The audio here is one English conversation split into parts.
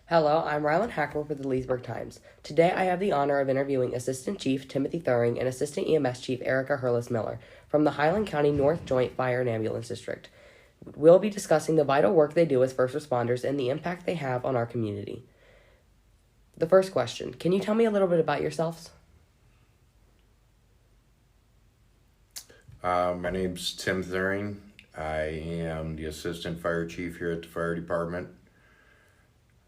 Hello, I'm Rylan Hackworth with the Leesburg Times. Today I have the honor of interviewing Assistant Chief Timothy Thuering and Assistant EMS Chief Erica Hurless-Miller from the Highland County North Joint Fire and Ambulance District. We'll be discussing the vital work they do as first responders and the impact they have on our community. The first question, can you tell me a little bit about yourselves? My name's Tim Thuering. I am the Assistant Fire Chief here at the Fire Department.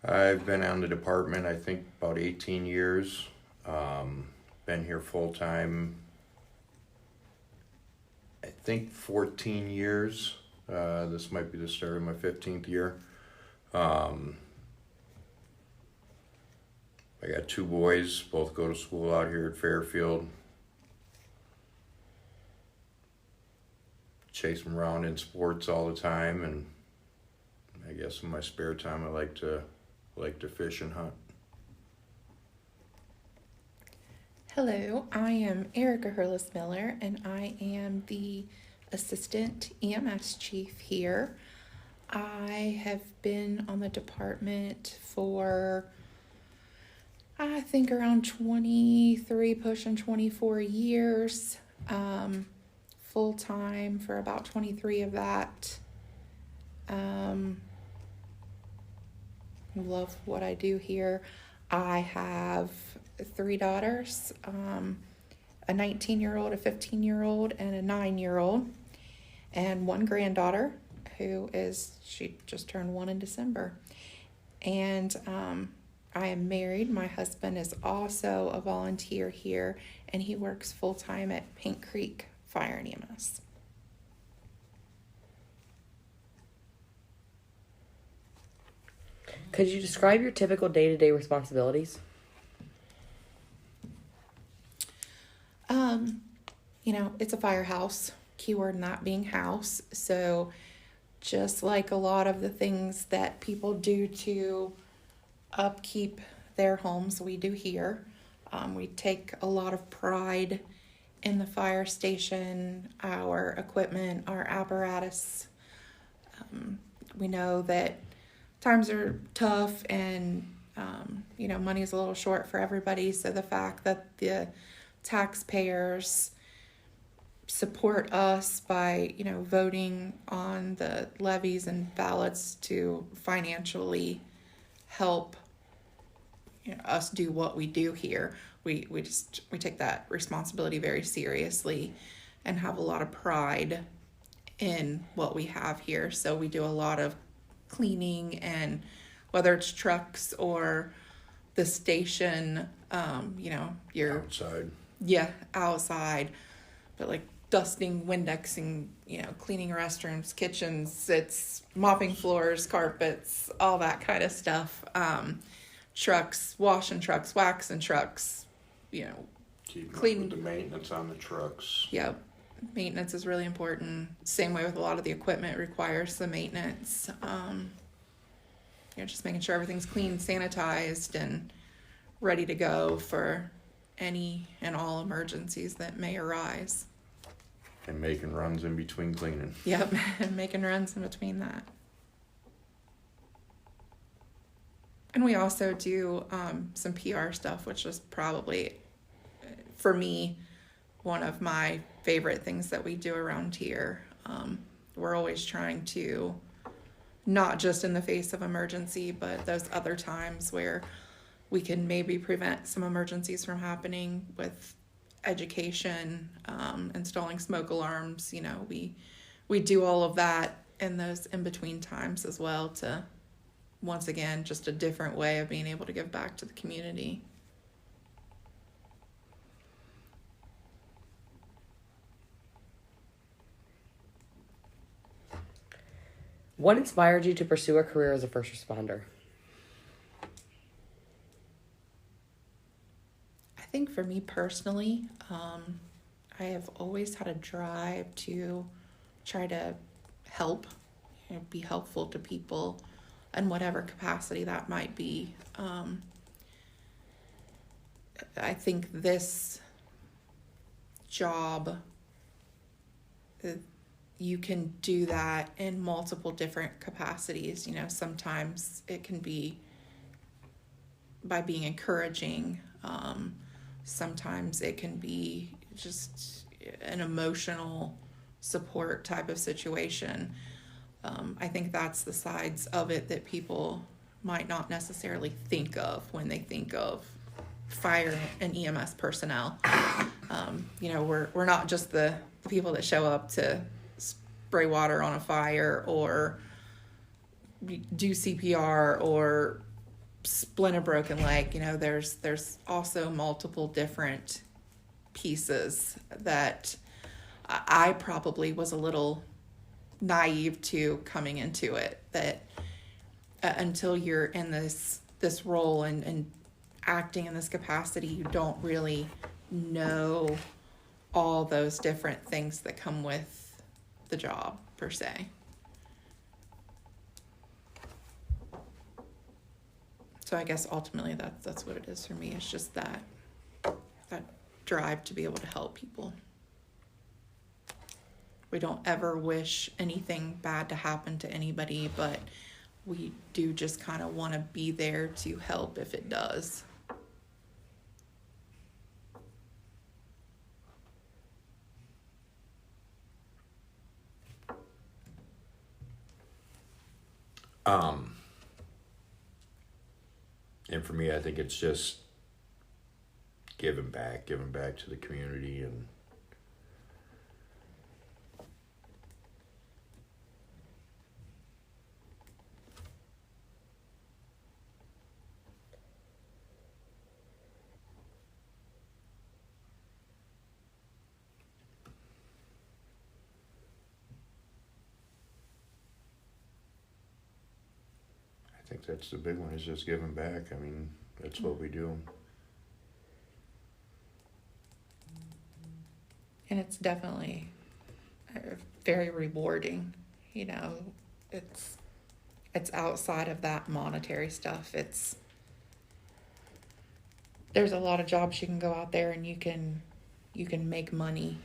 I've been on the department, I think, about 18 years. Been here full-time, I think 14 years. This might be the start of my 15th year. I got two boys, both go to school out here at Fairfield. Chase them around in sports all the time, and I guess in my spare time I like to fish and hunt. Hello, I am Erica Hurless-Miller, and I am the Assistant EMS Chief here. I have been on the department for, I think, around 23, pushing 24 years. Full-time for about 23 of that. Love what I do here. I have three daughters, a 19-year-old, a 15-year-old, and a 9-year-old, and one granddaughter she just turned 1 in December. And I am married. My husband is also a volunteer here, and he works full-time at Paint Creek Fire and EMS. Could you describe your typical day-to-day responsibilities? It's a firehouse, keyword in that being house. So just like a lot of the things that people do to upkeep their homes, we do here. We take a lot of pride in the fire station, our equipment, our apparatus. We know that times are tough and, money is a little short for everybody. So the fact that the taxpayers support us by, voting on the levies and ballots to financially help us do what we do here. We take that responsibility very seriously and have a lot of pride in what we have here. So we do a lot of cleaning, and whether it's trucks or the station, you're Outside. Yeah, outside, but like dusting, Windexing, cleaning restrooms, kitchens, it's mopping floors, carpets, all that kind of stuff. Trucks, washing trucks, waxing trucks, Keeping up with the maintenance on the trucks. Yep. Maintenance is really important. Same way with a lot of the equipment requires the maintenance. Just making sure everything's clean, sanitized, and ready to go for any and all emergencies that may arise. And making runs in between cleaning. Yep, and making runs in between that. And we also do some PR stuff, which is probably, for me, one of my favorite things that we do around here. We're always trying to, not just in the face of emergency, but those other times where we can maybe prevent some emergencies from happening with education, installing smoke alarms. We do all of that in those in-between times as well to, once again, just a different way of being able to give back to the community. What inspired you to pursue a career as a first responder? I think for me personally, I have always had a drive to try to help, be helpful to people in whatever capacity that might be. I think this job, you can do that in multiple different capacities. Sometimes it can be by being encouraging. Sometimes it can be just an emotional support type of situation. I think that's the sides of it that people might not necessarily think of when they think of fire and EMS personnel. We're not just the people that show up to spray water on a fire or do CPR or splint a broken leg. There's also multiple different pieces that I probably was a little naive to coming into it, that until you're in this role and acting in this capacity, you don't really know all those different things that come with the job per se. So I guess ultimately that's what it is for me. It's just that drive to be able to help people. We don't ever wish anything bad to happen to anybody, but we do just kind of want to be there to help if it does. And for me, I think it's just giving back to the community. And I think that's the big one, is just giving back. I mean, that's what we do. And it's definitely very rewarding. It's outside of that monetary stuff. There's a lot of jobs you can go out there and you can make money.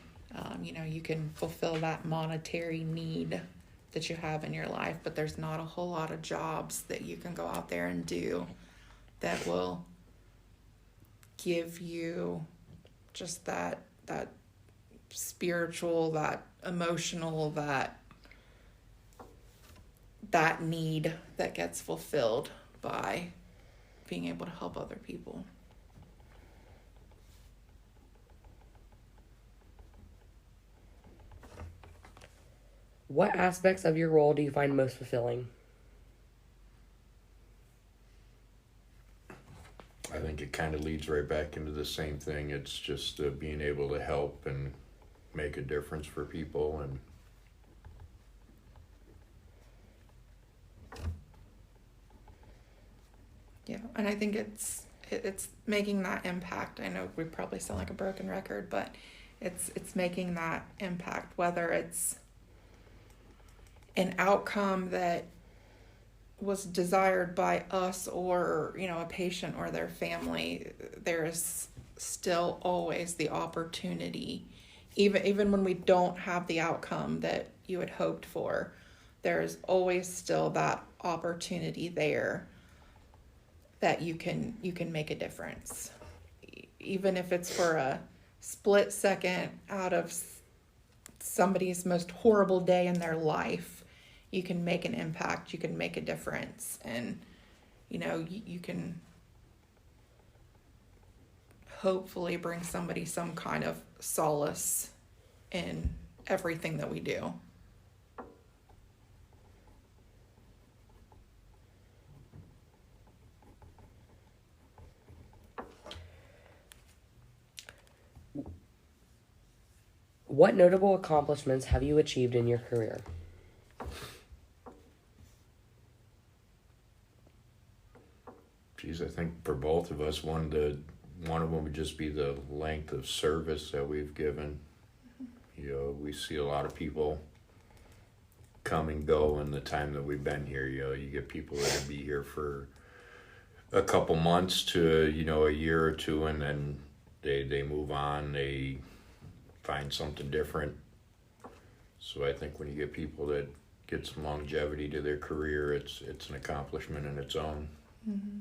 You can fulfill that monetary need that you have in your life, but there's not a whole lot of jobs that you can go out there and do that will give you just that spiritual, that emotional, that need that gets fulfilled by being able to help other people. What aspects of your role do you find most fulfilling? I think it kind of leads right back into the same thing. It's just being able to help and make a difference for people. And yeah, and I think it's making that impact. I know we probably sound like a broken record, but it's making that impact, whether it's an outcome that was desired by us or a patient or their family. There is still always the opportunity, even when we don't have the outcome that you had hoped for, there's always still that opportunity there that you can make a difference, even if it's for a split second out of somebody's most horrible day in their life. You can make an impact, you can make a difference, and you can hopefully bring somebody some kind of solace in everything that we do. What notable accomplishments have you achieved in your career? Geez, I think for both of us, one of them would just be the length of service that we've given. We see a lot of people come and go in the time that we've been here. You get people that will be here for a couple months to, a year or two, and then they move on, they find something different. So I think when you get people that get some longevity to their career, it's an accomplishment in its own. Mm-hmm.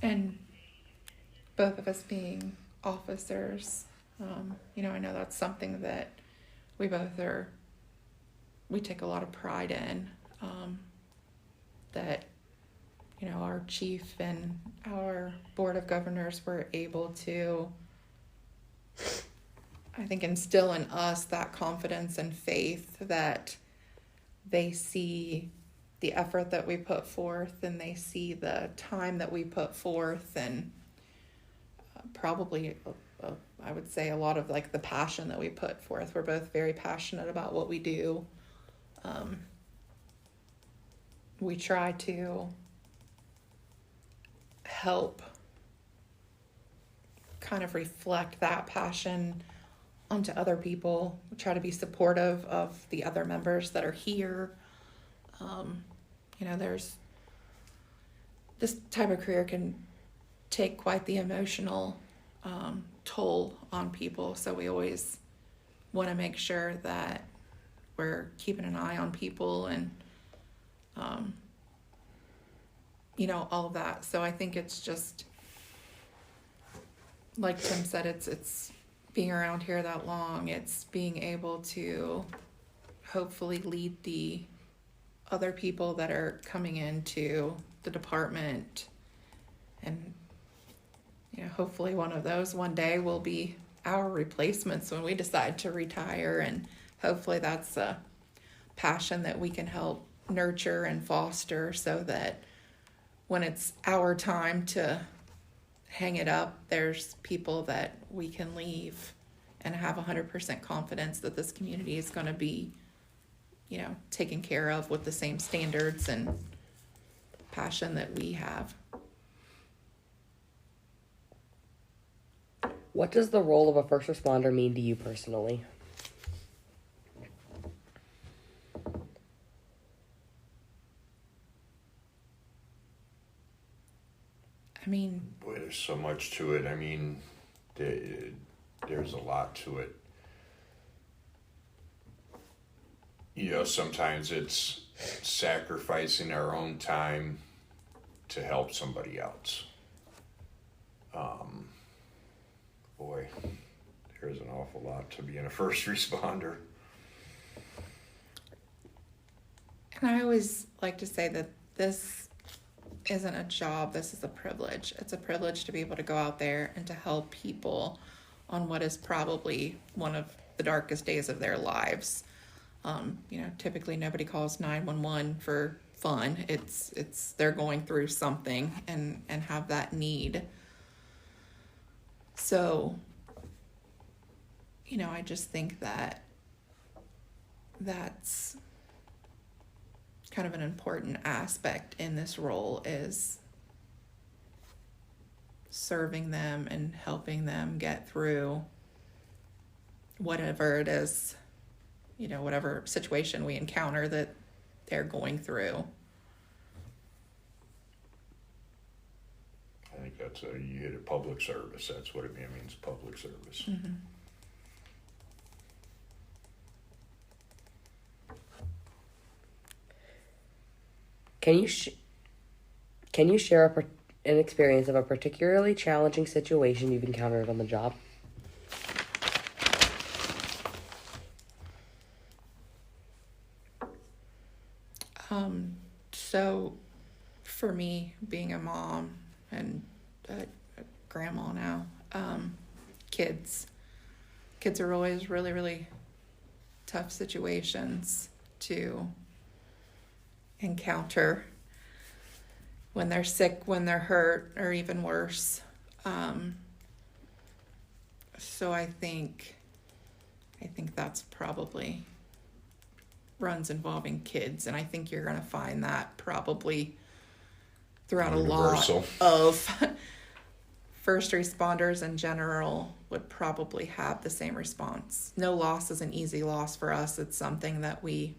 And both of us being officers, I know that's something that we take a lot of pride in, that, our chief and our board of governors were able to, I think, instill in us that confidence and faith that they see the effort that we put forth, and they see the time that we put forth, and probably I would say a lot of the passion that we put forth. We're both very passionate about what we do. We try to help kind of reflect that passion onto other people. We try to be supportive of the other members that are here. There's this type of career can take quite the emotional toll on people, so we always want to make sure that we're keeping an eye on people and all of that. So I think it's just, like Tim said, it's being around here that long. It's being able to hopefully lead the other people that are coming into the department, and hopefully one of those one day will be our replacements when we decide to retire, and hopefully that's a passion that we can help nurture and foster, so that when it's our time to hang it up, there's people that we can leave and have 100% confidence that this community is going to be taken care of with the same standards and passion that we have. What does the role of a first responder mean to you personally? I mean, boy, there's so much to it. I mean, there's a lot to it. Sometimes it's sacrificing our own time to help somebody else. Boy, there's an awful lot to being a first responder. And I always like to say that this isn't a job, this is a privilege. It's a privilege to be able to go out there and to help people on what is probably one of the darkest days of their lives. Typically nobody calls 911 for fun. It's they're going through something and have that need. So, I just think that that's kind of an important aspect in this role, is serving them and helping them get through whatever it is, whatever situation we encounter that they're going through. I think that's you hit a public service. That's what it means, public service. Mm-hmm. Can you share an experience of a particularly challenging situation you've encountered on the job? So for me, being a mom and a grandma now, kids are always really, really tough situations to encounter when they're sick, when they're hurt, or even worse. So I think that's probably runs involving kids, and I think you're going to find that probably throughout Universal. A lot of first responders in general would probably have the same response. No loss is an easy loss for us. It's something that we,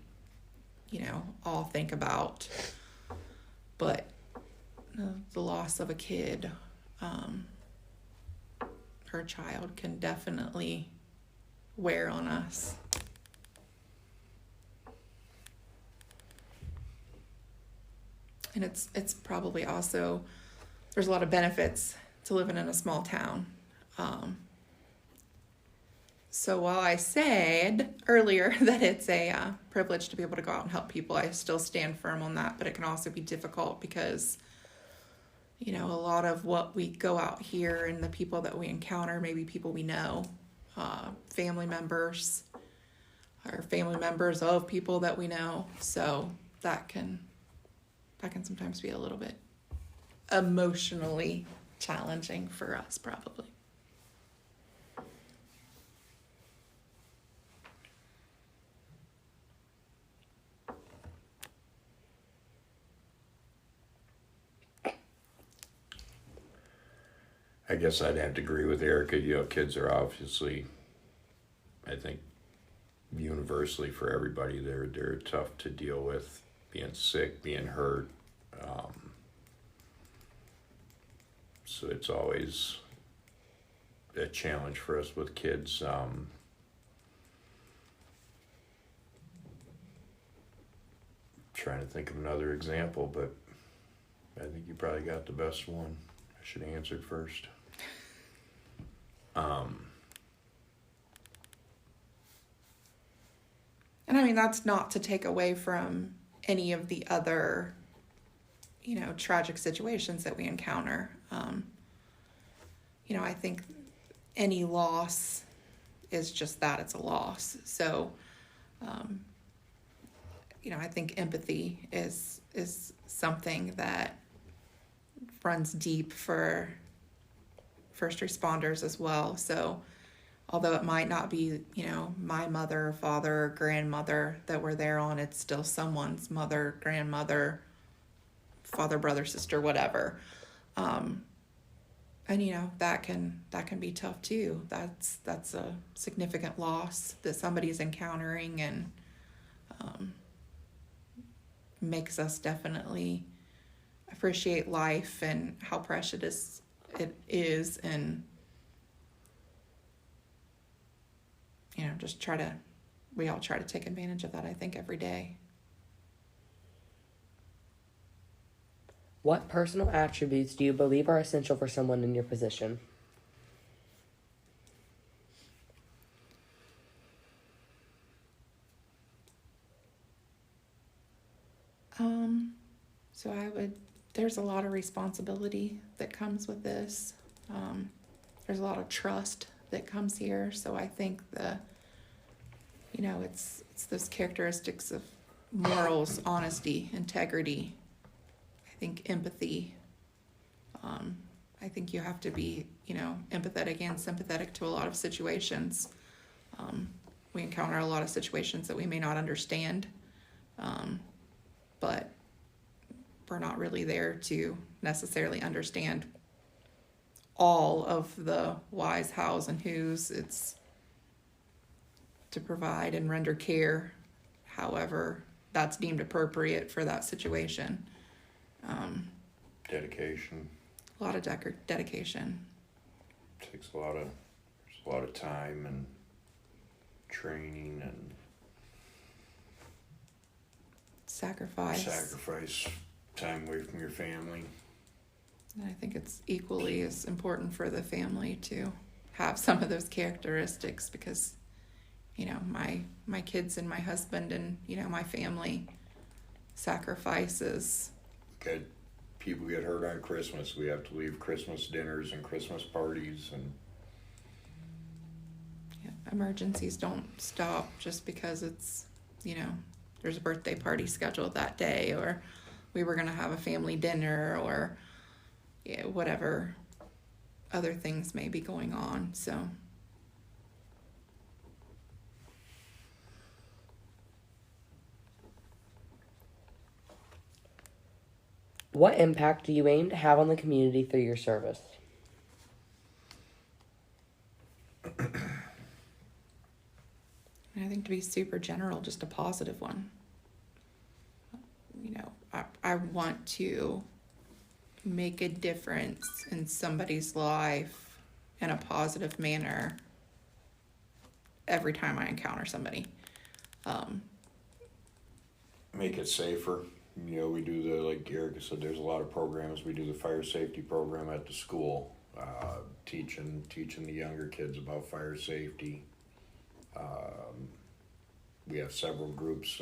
all think about. But the loss of a kid or a child can definitely wear on us. And it's probably also there's a lot of benefits to living in a small town. So while I said earlier that it's a privilege to be able to go out and help people, I still stand firm on that, but it can also be difficult because, a lot of what we go out here and the people that we encounter, maybe people we know, family members, or family members of people that we know. So that can sometimes be a little bit emotionally challenging for us, probably. I guess I'd have to agree with Erica. Kids are obviously, I think, universally for everybody, they're tough to deal with, being sick, being hurt. So it's always a challenge for us with kids. Trying to think of another example, but I think you probably got the best one. I should have answered first. And I mean, that's not to take away from any of the other, tragic situations that we encounter. I think any loss is just that, it's a loss. So, I think empathy is something that runs deep for first responders as well. So although it might not be, my mother, father, or grandmother that we're there on, it's still someone's mother, grandmother, father, brother, sister, whatever. And that can be tough too. That's a significant loss that somebody's encountering, and makes us definitely appreciate life and how precious it is, and we all try to take advantage of that, I think, every day. What personal attributes do you believe are essential for someone in your position? So there's a lot of responsibility that comes with this. There's a lot of trust that comes here. So I think it's those characteristics of morals, honesty, integrity. I think empathy. I think you have to be, empathetic and sympathetic to a lot of situations. We encounter a lot of situations that we may not understand, but we're not really there to necessarily understand all of the whys, hows, and whos. It's to provide and render care however that's deemed appropriate for that situation. Dedication. A lot of dedication. Takes a lot of time and training and sacrifice time away from your family. And I think it's equally as important for the family to have some of those characteristics, because my kids and my husband and my family sacrifices. Good. People get hurt on Christmas. We have to leave Christmas dinners and Christmas parties, and emergencies don't stop just because it's there's a birthday party scheduled that day, or we were going to have a family dinner, or whatever other things may be going on. So What impact do you aim to have on the community through your service? I think, to be super general, just a positive one. I want to make a difference in somebody's life in a positive manner every time I encounter somebody. make it safer. We do like Erica said, there's a lot of programs. We do the fire safety program at the school, teaching the younger kids about fire safety. We have several groups,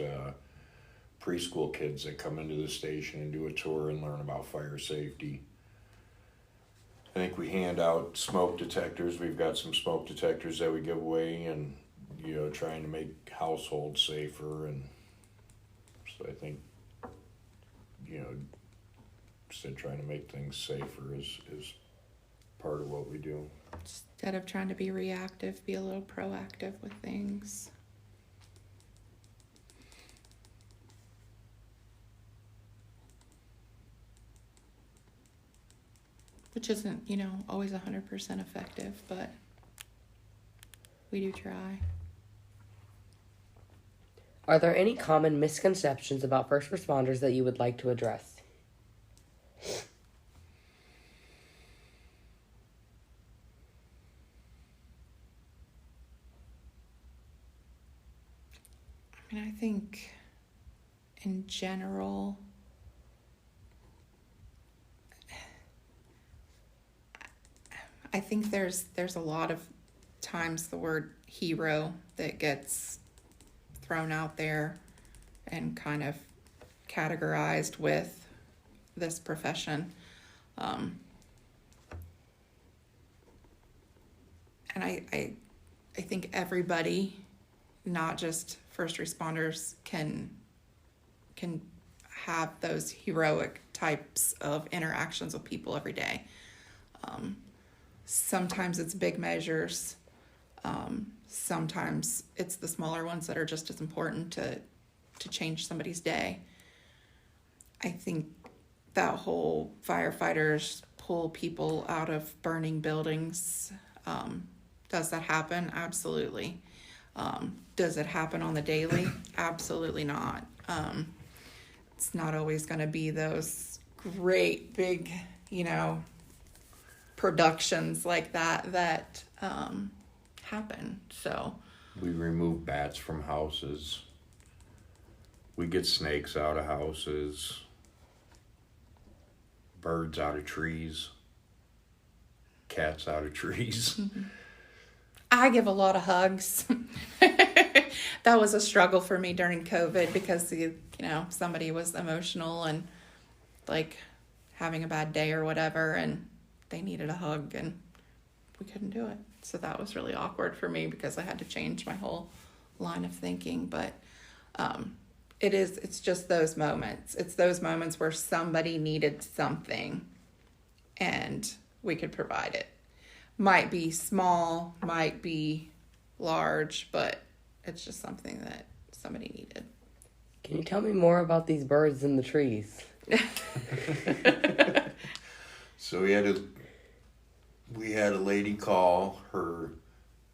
preschool kids that come into the station and do a tour and learn about fire safety. I think we hand out smoke detectors. We've got some smoke detectors that we give away, and trying to make households safer. And so I think just trying to make things safer is part of what we do. Instead of trying to be reactive, be a little proactive with things. Which isn't, always 100% effective, but we do try. Are there any common misconceptions about first responders that you would like to address? I think in general, I think there's a lot of times the word hero that gets thrown out there and kind of categorized with this profession. And I think everybody, not just first responders, can have those heroic types of interactions with people every day. Sometimes it's big measures. Sometimes it's the smaller ones that are just as important to change somebody's day. I think that whole firefighters pull people out of burning buildings, does that happen? Absolutely. Does it happen on the daily? Absolutely not. It's not always going to be those great big, productions like that happen. So we remove bats from houses. We get snakes out of houses, birds out of trees, cats out of trees. Mm-hmm. I give a lot of hugs. That was a struggle for me during COVID because, somebody was emotional and like having a bad day or whatever, and they needed a hug and we couldn't do it. So that was really awkward for me because I had to change my whole line of thinking. But it's just those moments. It's those moments where somebody needed something and we could provide it. Might be small, might be large, but it's just something that somebody needed. Can you tell me more about these birds in the trees? So we had a lady call. Her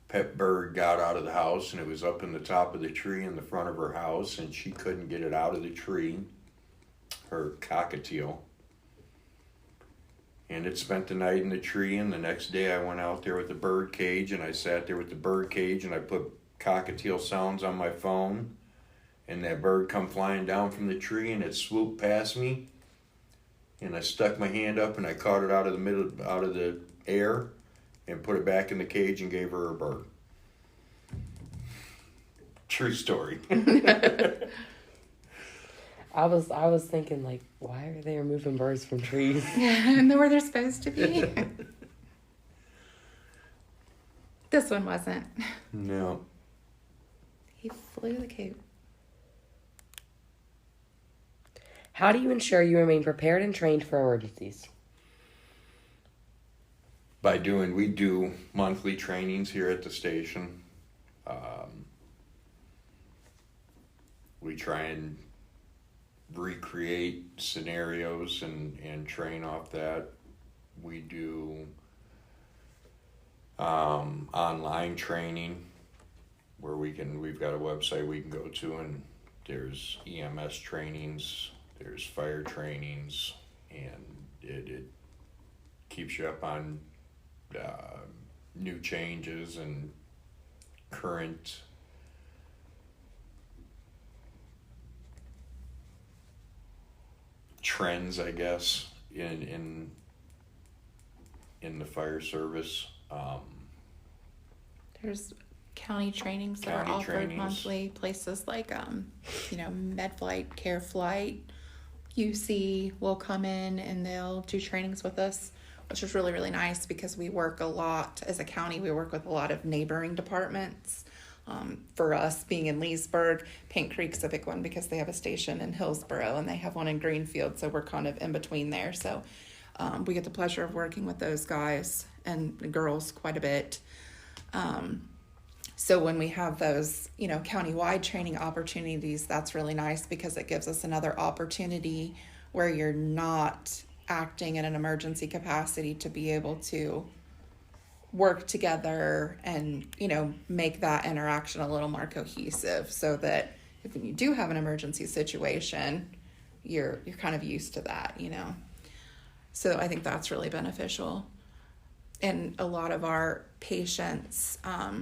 pet bird got out of the house, and it was up in the top of the tree in the front of her house, and she couldn't get it out of the tree. Her cockatiel. And it spent the night in the tree, and the next day I went out there with the bird cage, and I sat there with the bird cage, and I put cockatiel sounds on my phone, and that bird come flying down from the tree, and it swooped past me, and I stuck my hand up, and I caught it out of the air, and put it back in the cage and gave her a bird. True story. I was thinking, like, why are they removing birds from trees? And where they're supposed to be. This one wasn't. No. He flew the coop. How do you ensure you remain prepared and trained for emergencies? We do monthly trainings here at the station. We try and recreate scenarios and train off that. We do online training where we've got a website we can go to, and there's EMS trainings, there's fire trainings, and it keeps you up on new changes and current trends, I guess, in the fire service. There's county trainings that are offered monthly. Places like, MedFlight, CareFlight, UC will come in and they'll do trainings with us, which is really, really nice because we work a lot, as a county, we work with a lot of neighboring departments. For us, being in Leesburg, Paint Creek's a big one because they have a station in Hillsboro and they have one in Greenfield, so we're kind of in between there. So we get the pleasure of working with those guys and girls quite a bit. So when we have those, county-wide training opportunities, that's really nice because it gives us another opportunity where you're not acting in an emergency capacity to be able to work together and, make that interaction a little more cohesive so that if you do have an emergency situation, you're kind of used to that, So I think that's really beneficial. And a lot of our patients, a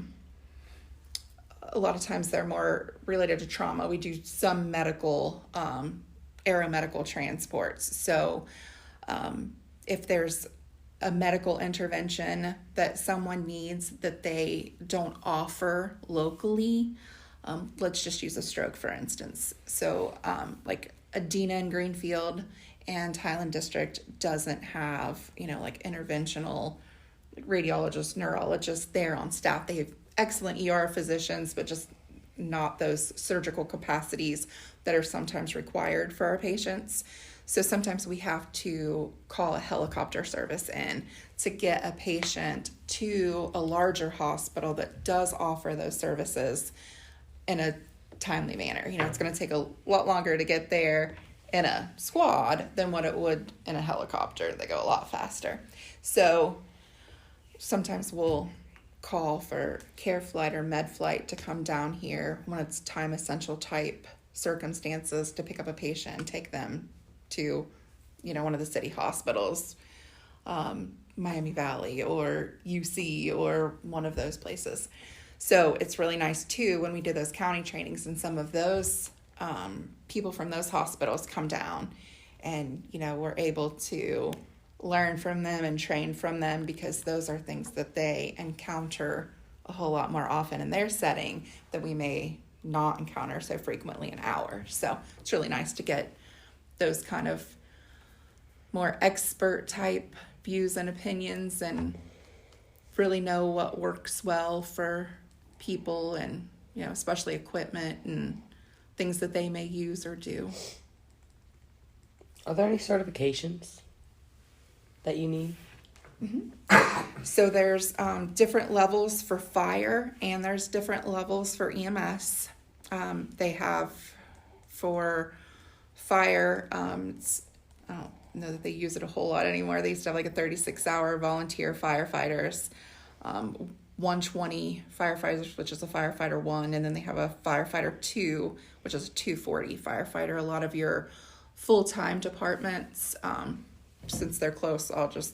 lot of times they're more related to trauma. We do some medical, aeromedical transports. So if there's a medical intervention that someone needs that they don't offer locally, let's just use a stroke, for instance. So like Adena in Greenfield and Highland District doesn't have, interventional radiologists, neurologists there on staff. They have excellent ER physicians, but just not those surgical capacities that are sometimes required for our patients. So sometimes we have to call a helicopter service in to get a patient to a larger hospital that does offer those services in a timely manner. It's going to take a lot longer to get there in a squad than what it would in a helicopter. They go a lot faster. So sometimes we'll call for CareFlight or MedFlight to come down here when it's time essential type circumstances to pick up a patient and take them to, one of the city hospitals, Miami Valley or UC or one of those places. So it's really nice too when we do those county trainings and some of those people from those hospitals come down and, we're able to learn from them and train from them because those are things that they encounter a whole lot more often in their setting that we may not encounter so frequently in ours. So it's really nice to get those kind of more expert type views and opinions and really know what works well for people and, especially equipment and things that they may use or do. Are there any certifications that you need? Mm-hmm. So there's different levels for fire and there's different levels for EMS. They have for fire, I don't know that they use it a whole lot anymore. They used to have like a 36-hour volunteer firefighters, 120 firefighters, which is a firefighter 1, and then they have a firefighter 2, which is a 240 firefighter. A lot of your full-time departments, since they're close, I'll just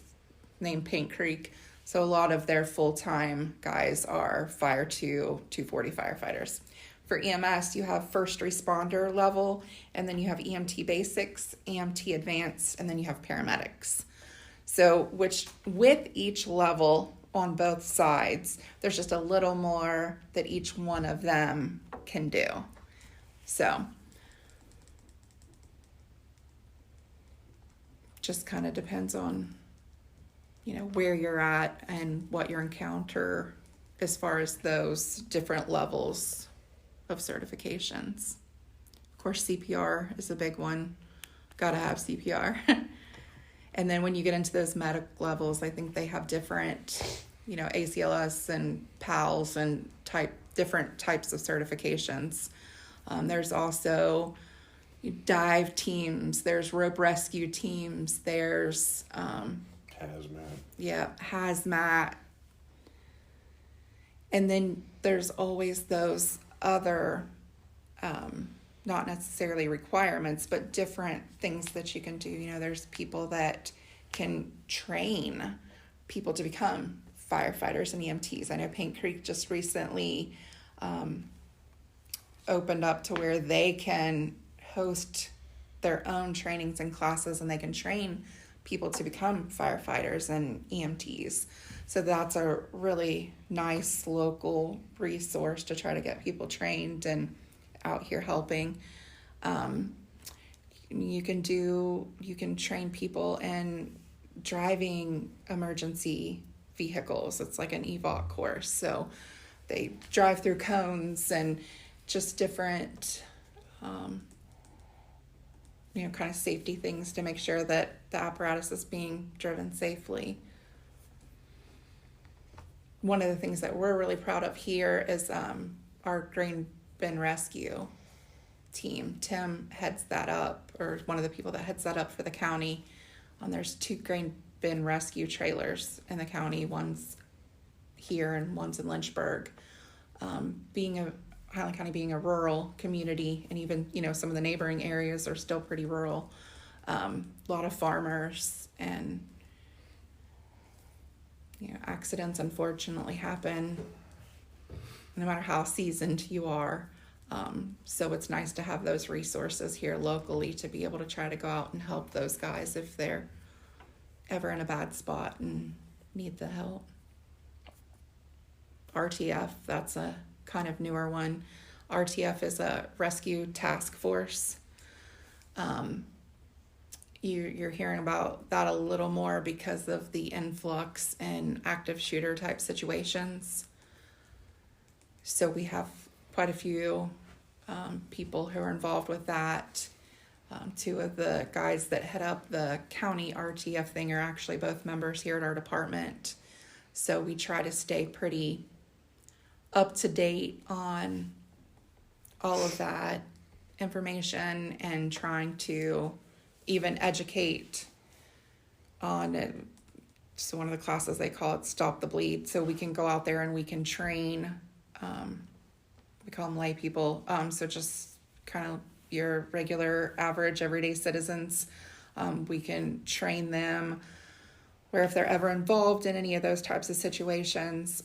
name Paint Creek. So a lot of their full-time guys are Fire 2, 240 firefighters. For EMS, you have first responder level, and then you have EMT basics, EMT advanced, and then you have paramedics. So which with each level on both sides, there's just a little more that each one of them can do. So just kind of depends on, where you're at and what your encounter as far as those different levels of certifications. Of course, CPR is a big one. Gotta have CPR. And then when you get into those medic levels, I think they have different, ACLS and PALS and different types of certifications. There's also dive teams, there's rope rescue teams, there's hazmat. Yeah, hazmat. And then there's always those other not necessarily requirements, but different things that you can do. There's people that can train people to become firefighters and EMTs. I know Paint Creek just recently opened up to where they can host their own trainings and classes, and they can train people to become firefighters and EMTs. So that's a really nice local resource to try to get people trained and out here helping. You can train people in driving emergency vehicles. It's like an EVOC course. So they drive through cones and just different, kind of safety things to make sure that the apparatus is being driven safely. One of the things that we're really proud of here is our grain bin rescue team. Tim heads that up, or one of the people that heads that up for the county. There's 2 grain bin rescue trailers in the county. One's here and one's in Lynchburg. Highland County being a rural community, and even, some of the neighboring areas are still pretty rural. A lot of farmers, and, accidents unfortunately happen no matter how seasoned you are. So it's nice to have those resources here locally to be able to try to go out and help those guys if they're ever in a bad spot and need the help. RTF, that's a kind of newer one. RTF is a rescue task force. You're hearing about that a little more because of the influx in active shooter type situations. So we have quite a few people who are involved with that. 2 of the guys that head up the county RTF thing are actually both members here at our department. So we try to stay pretty up to date on all of that information and trying to even educate on it. So one of the classes, they call it Stop the Bleed. So we can go out there and we can train, we call them lay people. So just kind of your regular, average, everyday citizens. We can train them where if they're ever involved in any of those types of situations,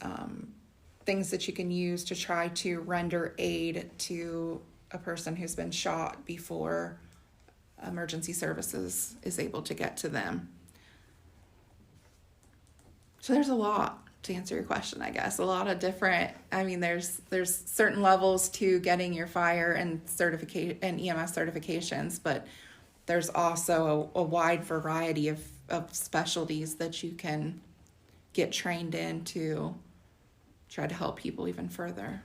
things that you can use to try to render aid to a person who's been shot before emergency services is able to get to them. So there's a lot to answer your question, I guess. A lot of different, there's certain levels to getting your fire and certificate and EMS certifications, but there's also a wide variety of specialties that you can get trained in to try to help people even further.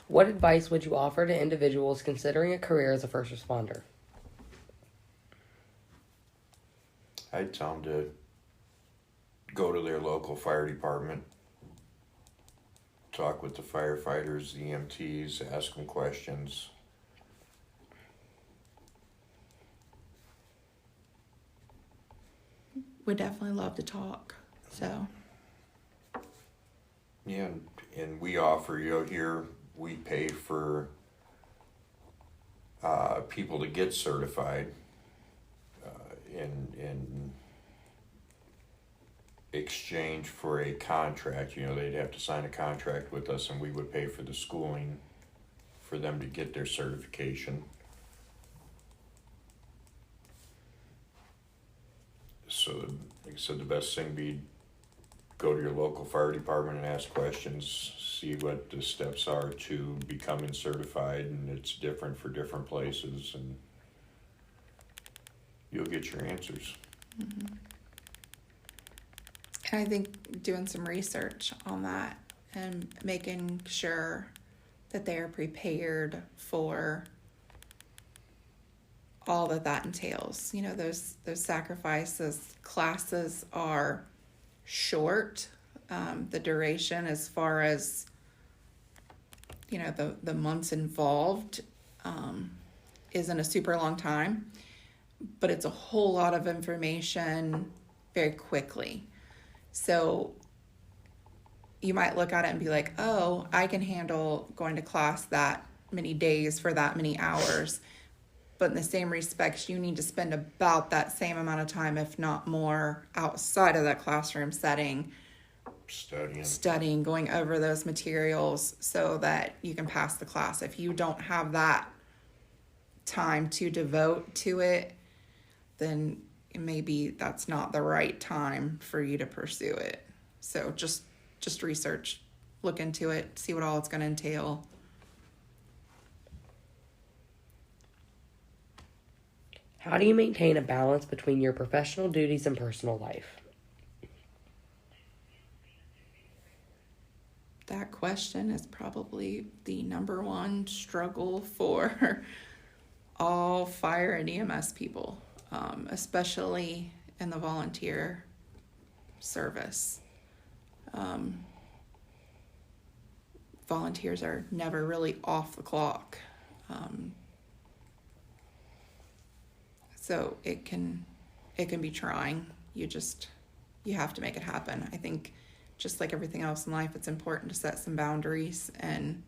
What advice would you offer to individuals considering a career as a first responder? I'd tell them to go to their local fire department, talk with the firefighters, the EMTs, ask them questions. Would definitely love to talk. So. Yeah, and we offer, here, we pay for people to get certified in exchange for a contract. They'd have to sign a contract with us, and we would pay for the schooling for them to get their certification. So, like I said, the best thing would be go to your local fire department and ask questions, see what the steps are to becoming certified, and it's different for different places, and you'll get your answers. Mm-hmm. And I think doing some research on that and making sure that they are prepared for all that entails. Those sacrifices. Classes are short. The duration, as far as the months involved, isn't a super long time, but it's a whole lot of information very quickly. So you might look at it and be like, oh, I can handle going to class that many days for that many hours. But in the same respects, you need to spend about that same amount of time, if not more, outside of that classroom setting, studying, going over those materials so that you can pass the class. If you don't have that time to devote to it, then maybe that's not the right time for you to pursue it. So just research, look into it, see what all it's going to entail. How do you maintain a balance between your professional duties and personal life? That question is probably the number one struggle for all fire and EMS people, especially in the volunteer service. Volunteers are never really off the clock. So it can be trying. You have to make it happen. I think just like everything else in life, it's important to set some boundaries. And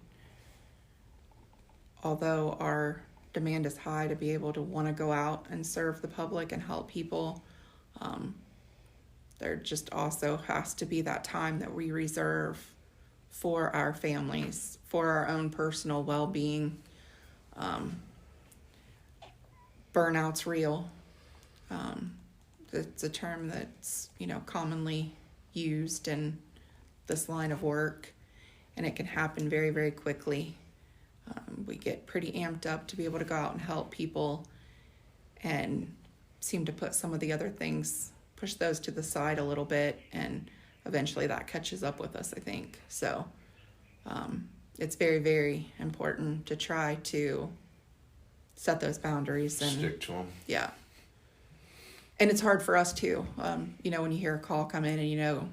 although our demand is high to be able to want to go out and serve the public and help people, there just also has to be that time that we reserve for our families, for our own personal well-being. Burnout's real. It's a term that's, commonly used in this line of work, and it can happen very, very quickly. We get pretty amped up to be able to go out and help people and seem to put some of the other things, push those to the side a little bit, and eventually that catches up with us, I think. So it's very, very important to try to set those boundaries and stick to them. Yeah. And it's hard for us too. When you hear a call come in and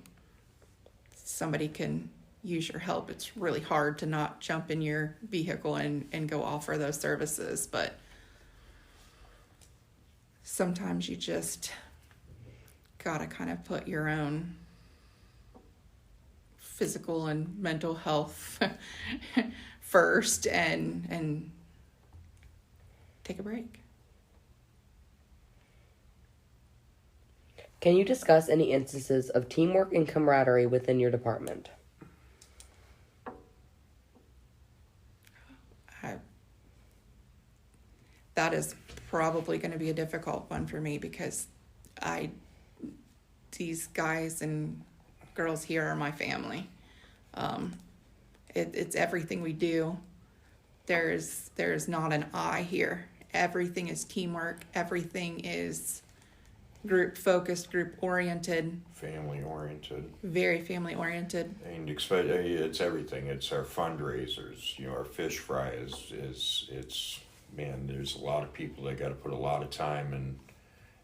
somebody can use your help, it's really hard to not jump in your vehicle and go offer those services. But sometimes you just gotta kind of put your own physical and mental health first and take a break. Can you discuss any instances of teamwork and camaraderie within your department? That is probably going to be a difficult one for me because these guys and girls here are my family. It's everything we do. There's not an I here. Everything is teamwork. Everything is group focused, group oriented, family oriented, very family oriented. And it's everything. It's our fundraisers. Our fish fry is man. There's a lot of people that got to put a lot of time and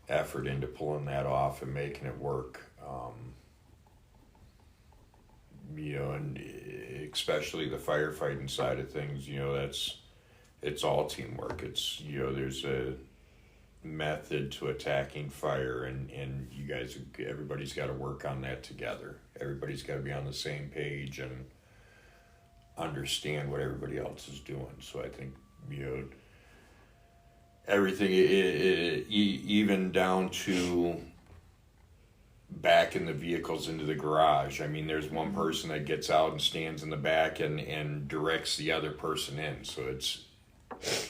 effort into pulling that off and making it work. And especially the firefighting side of things. It's all teamwork. It's there's a method to attacking fire, and everybody's got to work on that together. Everybody's got to be on the same page and understand what everybody else is doing. So I think everything, even down to backing the vehicles into the garage. I mean, there's one person that gets out and stands in the back and directs the other person in. So it's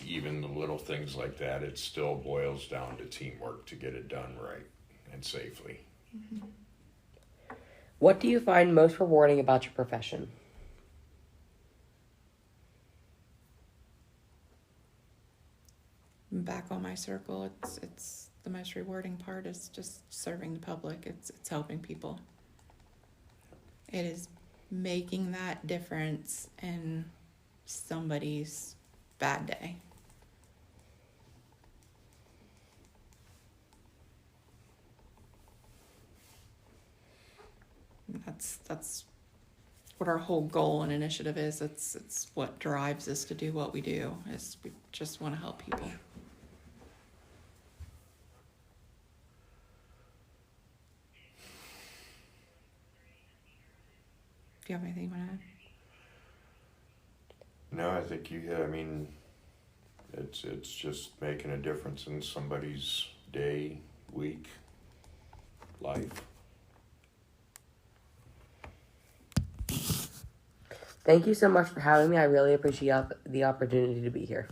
even the little things like that. It still boils down to teamwork to get it done right and safely. Mm-hmm. What do you find most rewarding about your profession? Back on my circle, it's the most rewarding part is just serving the public. It's helping people. It is making that difference in somebody's bad day. That's what our whole goal and initiative is. It's what drives us to do what we do. Is we just want to help people. Do you have anything you want to add? No, I think it's just making a difference in somebody's day, week, life. Thank you so much for having me. I really appreciate the opportunity to be here.